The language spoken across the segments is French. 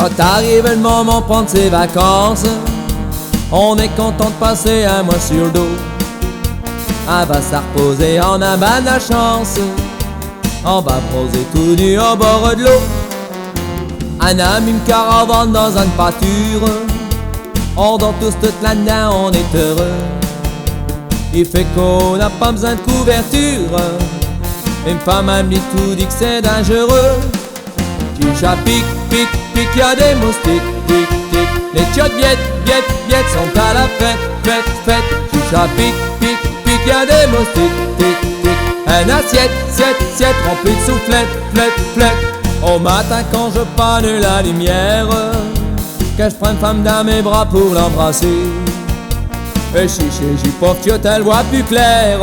Quand arrive le moment de prendre ses vacances, on est content de passer un mois sur le dos. Elle va se reposer en un bain de la chance, on va bronzer tout nu au bord de l'eau. Un ami, une caravane dans une pâture, on dort tous toute la nuit, on est heureux. Il fait qu'on n'a pas besoin de couverture, une femme a mis tout dit que c'est dangereux. Tu chat pique, pique, pique, y'a des moustiques, tic, tic. Les chiottes viennent, viennent, sont à la fête, fête, fête. Tu chat pique, pique, pique, y'a des moustiques, tic, tic. Un assiette, siette, remplie de soufflettes, flette, flette. Au matin quand je panne la lumière, que je prends une femme dans mes bras pour l'embrasser. Et chiché, j'y porte, que t'elle voit plus clair.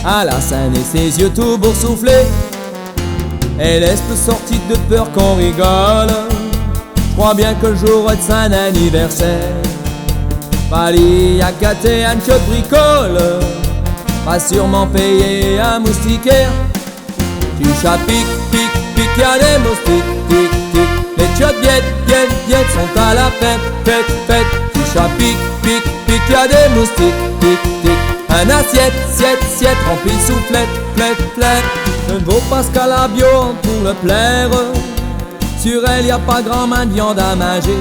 À la scène et ses yeux tout boursouflés. Elle est peu sortie de peur qu'on rigole. Je crois bien que le jour est de son anniversaire. Pali a gâté un chiotte bricole, va sûrement payer un moustiquaire. Tu chat pique, pique, pique, y'a des moustiques, tic, tic. Les chiottes viennent, sont à la fête, fête, fête. Tu chat pique, pique, pique, y'a des moustiques, tic, tic. Un assiette, siette, remplie de soufflettes, flette, flette. Je ne vaux pas ce qu'à la bio pour le plaire. Sur elle y a pas grand main de viande à manger.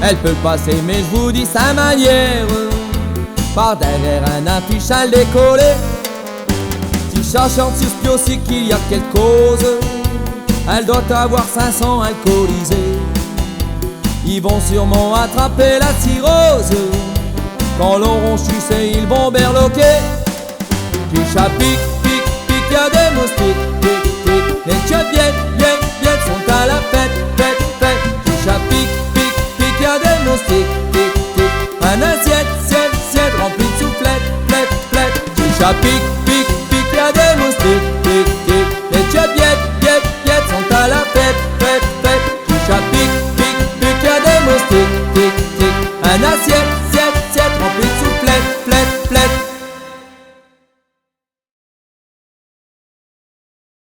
Elle peut passer mais je vous dis sa manière. Par derrière un affiche à le décoller. Si chante sur ce aussi qu'il y a quelque cause, elle doit avoir 500 alcoolisés. Ils vont sûrement attraper la cirrhose. Quand l'auront sucé, ils vont berloquer. Du chat pique, pique, pique, y'a des moustiques, tic, tic. Les chiottes viennent, sont à la fête, fête, fête. Du chat pique, pique, pique, y'a des moustiques, tic, tic. Un assiette, siette, remplie de soufflettes, flette, flette. Du chat pique,